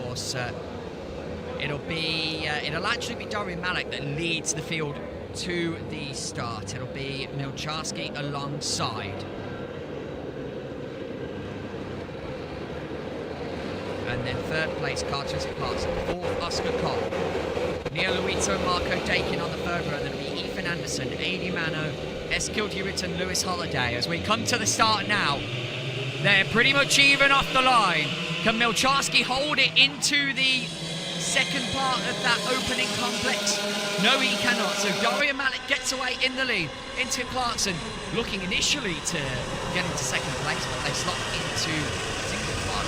course, it'll actually be Dorian Malek that leads the field to the start. It'll be Milcharski alongside. And then third place, Carters Clarkson. Fourth, Oscar Cole. Neil Luito, Marco Dakin on the third row. Then it'll be Ethan Anderson, Adi Mano, Eskil Dewitt and Lewis Holiday. As we come to the start now, they're pretty much even off the line. Can Milcharski hold it into the second part of that opening complex? No, he cannot. So Dorian Malek gets away in the lead. Into Clarkson, looking initially to get into second place, but they slot into single file.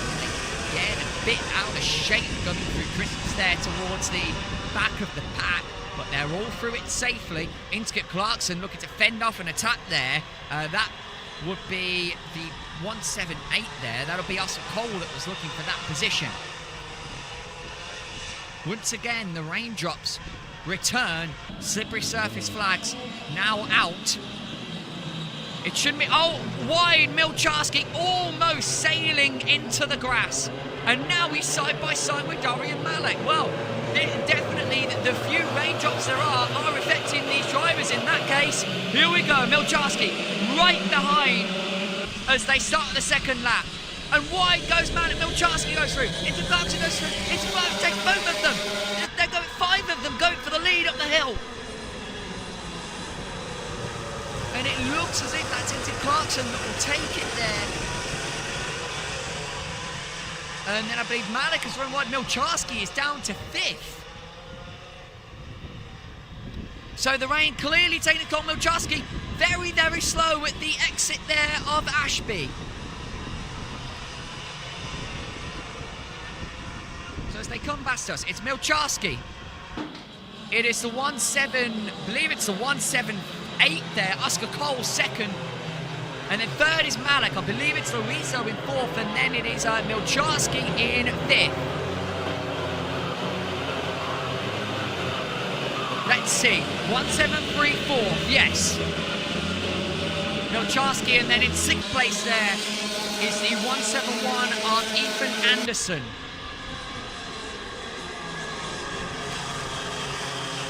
Again, a bit out of shape going through Christmas there towards the back of the pack, but they're all through it safely. Inskip Clarkson looking to fend off an attack there. That would be the 178 there. That'll be Oscar Cole that was looking for that position. Once again, the raindrops return. Slippery surface flags now out. It shouldn't be. Oh, wide. Milcharski almost sailing into the grass. And now he's side by side with Dorian Malek. Well, definitely the few raindrops there are affecting these drivers in that case. Here we go. Milcharski right behind as they start the second lap. And wide goes Malek. Milcharski goes through. Into Clarkson goes through. Into Clarkson takes both of them. They're going, five of them going for the lead up the hill. And it looks as if that's into Clarkson that will take it there. And then I believe Malek has run wide. Milcharski is down to fifth. So the rain clearly taking the control. Milcharski very, very slow at the exit there of Ashby. So as they come past us, it's Milcharski. It is the 178 there. Oscar Cole second. And then third is Malek. I believe it's Lorenzo in fourth. And then it is Milcharski in fifth. Let's see. 173 fourth. Yes. Milcharski. And then in sixth place there is the 171 on Ethan Anderson.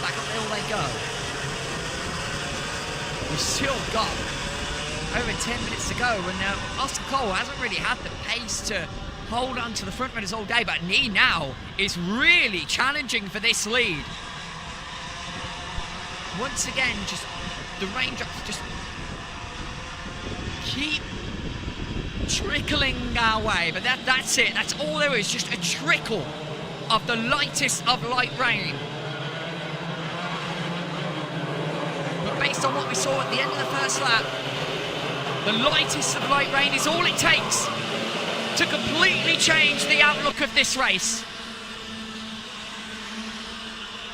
Back up the hill they go. We've still got over 10 minutes to go, and Oscar Cole hasn't really had the pace to hold on to the front runners all day, but he now is really challenging for this lead. Once again, just the raindrops just keep trickling our way, but that's it. That's all there is, just a trickle of the lightest of light rain. Based on what we saw at the end of the first lap, the lightest of light rain is all it takes to completely change the outlook of this race.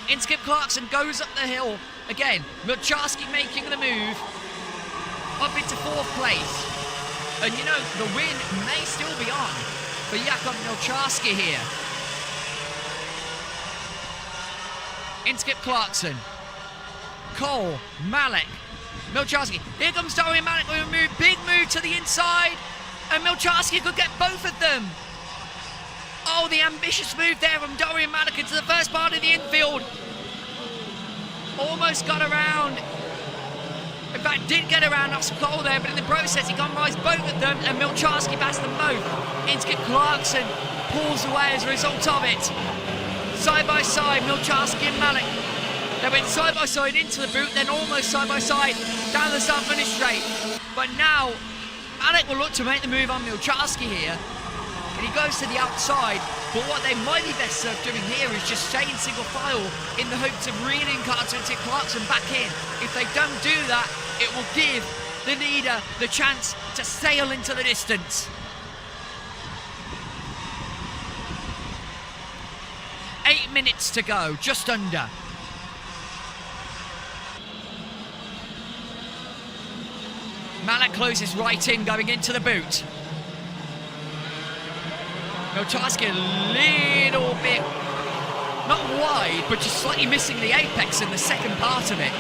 Inskip Clarkson goes up the hill again. Milcharski making the move up into fourth place. And you know, the win may still be on for Jakub Milcharski here. Inskip Clarkson. Cole, Malek, Milcharski. Here comes Dorian Malek with a move, big move to the inside, and Milcharski could get both of them. Oh, the ambitious move there from Dorian Malek into the first part of the infield. Almost got around. In fact, did get around Oscar Cole there, but in the process, he compromised both of them, and Milcharski passed them both. Inskip Clarkson pulls away as a result of it. Side by side, Milcharski and Malek. They went side by side into the boot, then almost side by side down the start finish straight. But now, Malek will look to make the move on Milcharski here. And he goes to the outside. But what they might be best served doing here is just staying single file in the hopes of reeling Carter and Clarkson back in. If they don't do that, it will give the leader the chance to sail into the distance. 8 minutes to go, just under. Malek closes right in, going into the boot. Milcharski a little bit, not wide, but just slightly missing the apex in the second part of it.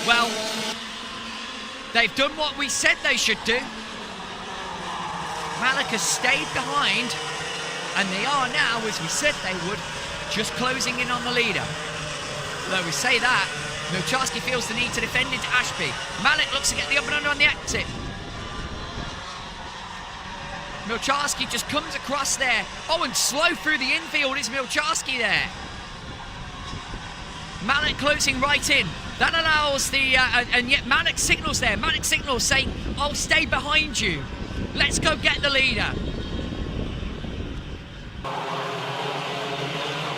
Well, they they've done what we said they should do. Malik has stayed behind, and they are now, as we said they would, just closing in on the leader. Though we say that, Milcharski feels the need to defend into Ashby. Malik looks to get the up and under on the exit. Milcharski just comes across there. Oh, and slow through the infield is Milcharski there. Malik closing right in. That allows the, and yet Malik signals there. Malik signals saying, I'll stay behind you. Let's go get the leader.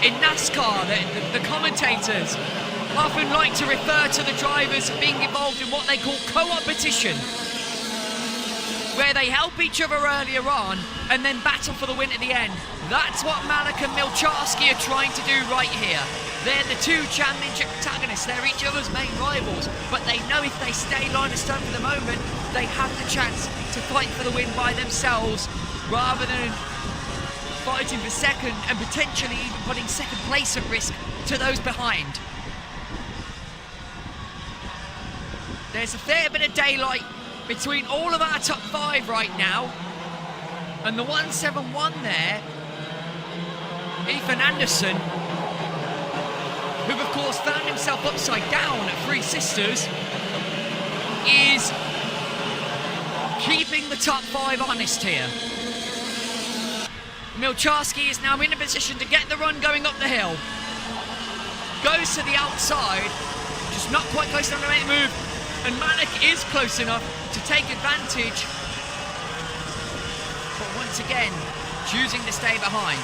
In NASCAR, the commentators often like to refer to the drivers being involved in what they call co-opetition, where they help each other earlier on and then battle for the win at the end. That's what Malik and Milcharski are trying to do right here. They're the two championship protagonists, they're each other's main rivals, but they know if they stay line of stone for the moment, they have the chance to fight for the win by themselves, rather than fighting for second and potentially even putting second place at risk to those behind. There's a fair bit of daylight between all of our top five right now, and the 171 there, Ethan Anderson, who of course found himself upside down at Three Sisters, is keeping the top five honest here. Milcharski is now in a position to get the run going up the hill. Goes to the outside, just not quite close enough to make the move, and Malik is close enough to take advantage, but once again choosing to stay behind.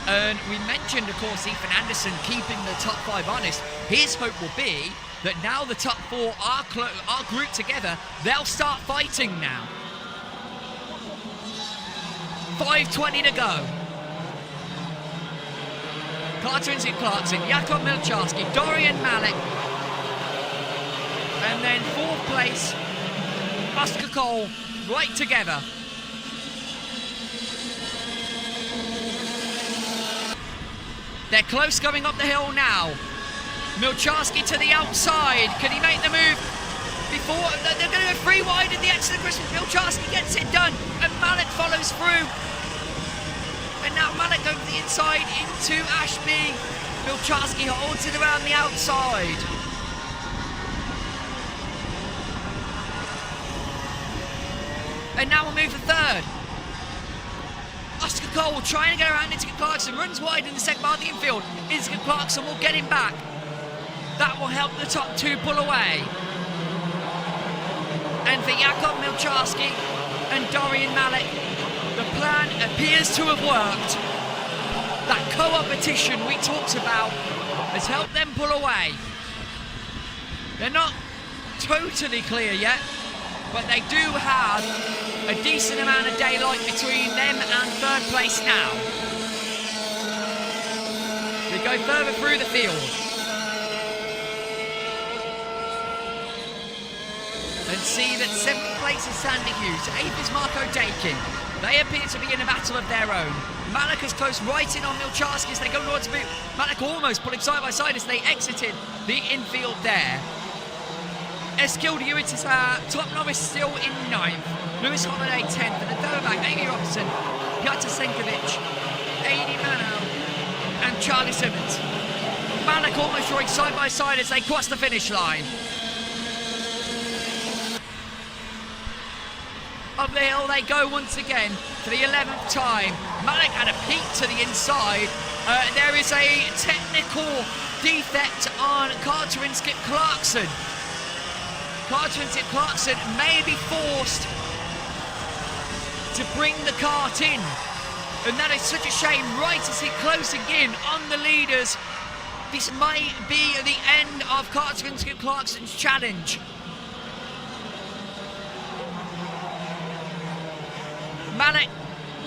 And we mentioned, of course, Ethan Anderson keeping the top five honest. His hope will be that now the top four are grouped together, they'll start fighting now. 5:20 to go. Clarkson, Jakob Milcharski, Dorian Malik, and then fourth place, Oscar Cole, right together. They're close going up the hill now. Milcharski to the outside. Can he make the move? Before they're going to go free wide in the exit of Christmas. Milcharski gets it done, and Malik follows through. And now Malik going to the inside into Ashby. Milcharski holds it around the outside. And now we'll move to third. Oscar Cole trying to get around into Clarkson, runs wide in the second part of the infield. Into Clarkson will get him back. That will help the top two pull away. And for Jakob Milcharski and Dorian Malik, the plan appears to have worked. That co-opetition we talked about has helped them pull away. They're not totally clear yet, but they do have a decent amount of daylight between them and third place now. They go further through the field. And see that 7th place is Sandy Hughes, 8th is Marco Dakin. They appear to be in a battle of their own. Malik is close right in on Milcharski as they go towards the boot. Malik almost pulling side by side as they exited the infield there. Eskil Dewitt is top novice still in 9th. Lewis Holiday 10th, and the third back, Amy Robinson, Piotr Senkovic, Adi Mano, and Charlie Simmons. Malik almost drawing side by side as they cross the finish line. Up the hill they go once again for the 11th time. Malik had a peek to the inside. There is a technical defect on Carter and Skip Clarkson. Carter and Skip Clarkson may be forced to bring the kart in. And that is such a shame, right as he's closing in on the leaders. This might be the end of Carter and Skip Clarkson's challenge. Malik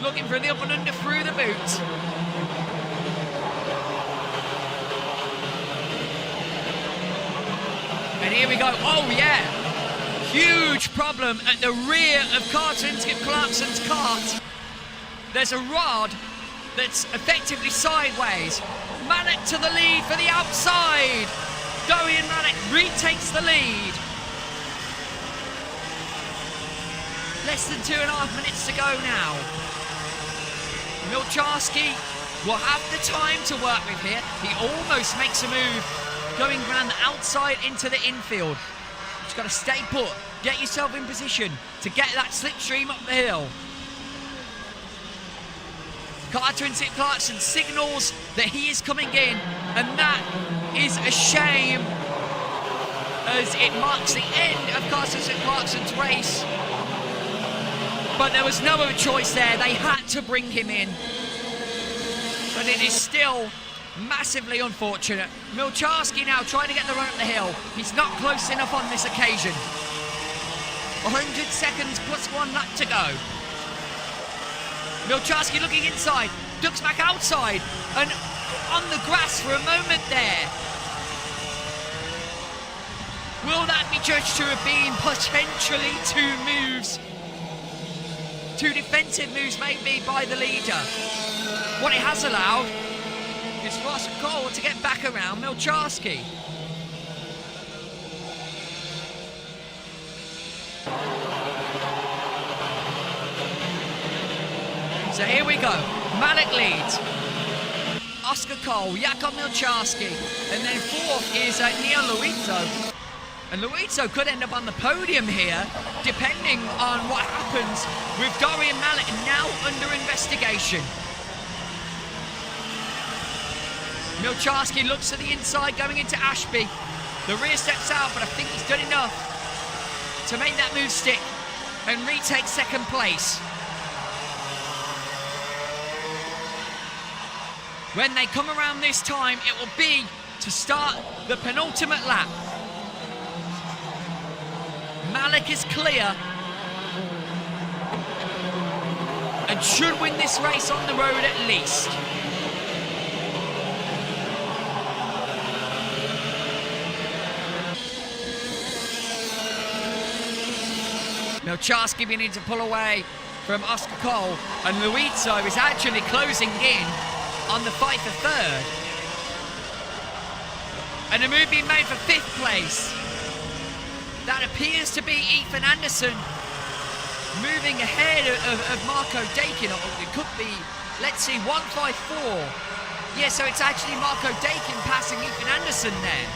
looking for the up and under through the boot. And here we go. Oh yeah, huge problem at the rear of Carter and Skip Clarkson's kart. There's a rod that's effectively sideways. Malik to the lead for the outside. Dorian Malik retakes the lead. Less than 2.5 minutes to go now. Milcharski will have the time to work with here. He almost makes a move going around the outside into the infield. Just got to stay put, get yourself in position to get that slipstream up the hill. Carter and Sid Clarkson signals that he is coming in, and that is a shame as it marks the end of Carter and Sid Clarkson's race. But there was no other choice there. They had to bring him in. But it is still massively unfortunate. Milcharski now trying to get the run up the hill. He's not close enough on this occasion. 100 seconds plus 1 lap to go. Milcharski looking inside, ducks back outside, and on the grass for a moment there. Will that be judged to have been potentially 2 moves? 2 defensive moves maybe by the leader. What it has allowed is for Oscar Cole to get back around Milcharski. So here we go. Malik leads. Oscar Cole, Jakub Milcharski, and then 4th is Llandow. And Llandow could end up on the podium here, depending on what happens with Dorian Malik now under investigation. Milcharski looks to the inside going into Ashby. The rear steps out, but I think he's done enough to make that move stick and retake 2nd place. When they come around this time, it will be to start the penultimate lap. Malik is clear and should win this race on the road at least. Milcharski beginning to pull away from Oscar Cole, and Llandow is actually closing in on the fight for 3rd. And a move being made for 5th place. That appears to be Ethan Anderson moving ahead of Marco Dakin. It could be, let's see, 154. Yeah, so it's actually Marco Dakin passing Ethan Anderson there.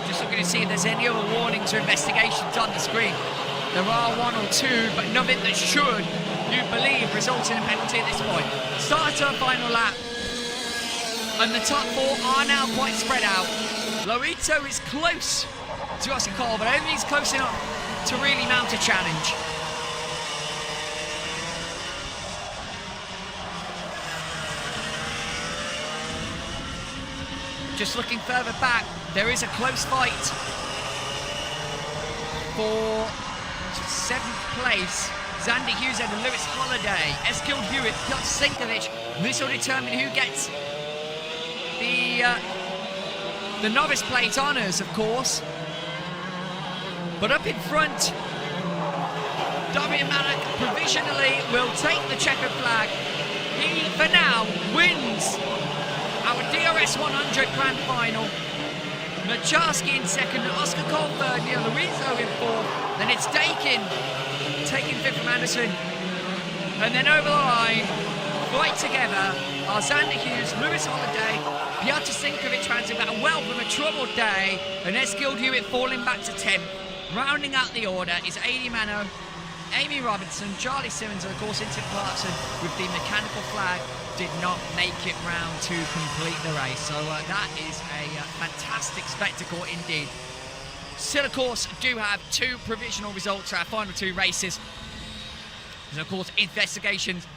Just looking to see if there's any other warnings or investigations on the screen. There are 1 or 2, but nothing that should, you believe, result in a penalty at this point. Start to a final lap, and the top 4 are now quite spread out. Llandow is close to Oscar Cole, but only he's close enough to really mount a challenge. Just looking further back, there is a close fight for 7th place. Xander Hughes and Lewis Holiday, Eskil Hewitt, Piotr Sinkovic. This will determine who gets the novice plate honours, of course. But up in front, Dorian Malik provisionally will take the checkered flag. He, for now, wins our DRS100 Grand Final. Milcharski in 2nd, Oscar Cole 3rd, Llandow in 4th. Then it's Dakin taking 5th from Anderson. And then over the line, right together, are Xander Hughes, Lewis Holiday, Piotr Sinkovic rounding back well from a troubled day, and Eskil Hewitt falling back to 10th. Rounding out the order is Adi Mano, Amy Robinson, Charlie Simmons, and of course Sid Clarkson with the mechanical flag did not make it round to complete the race. So that is a fantastic spectacle indeed. Still, of course, do have 2 provisional results for our final 2 races. There's, of course, investigations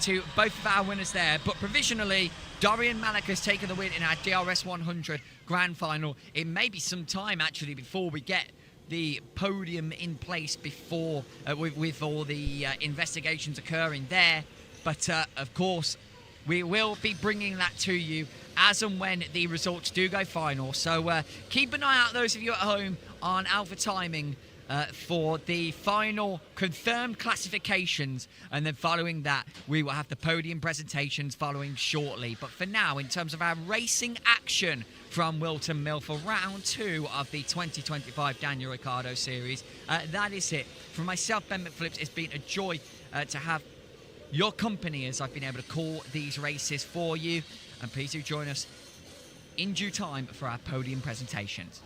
to both of our winners there. But provisionally, Dorian Malik has taken the win in our DRS100 Grand Final. It may be some time, actually, before we get the podium in place before with all the investigations occurring there. But, of course, we will be bringing that to you as and when the results do go final. So keep an eye out, those of you at home, on Alpha Timing for the final confirmed classifications, and then following that we will have the podium presentations following shortly. But for now, in terms of our racing action from Wilton Mill for round 2 of the 2025 Daniel Ricciardo series, that is it. For myself, Ben McPhillips, it's been a joy to have your company as I've been able to call these races for you, and please do join us in due time for our podium presentations.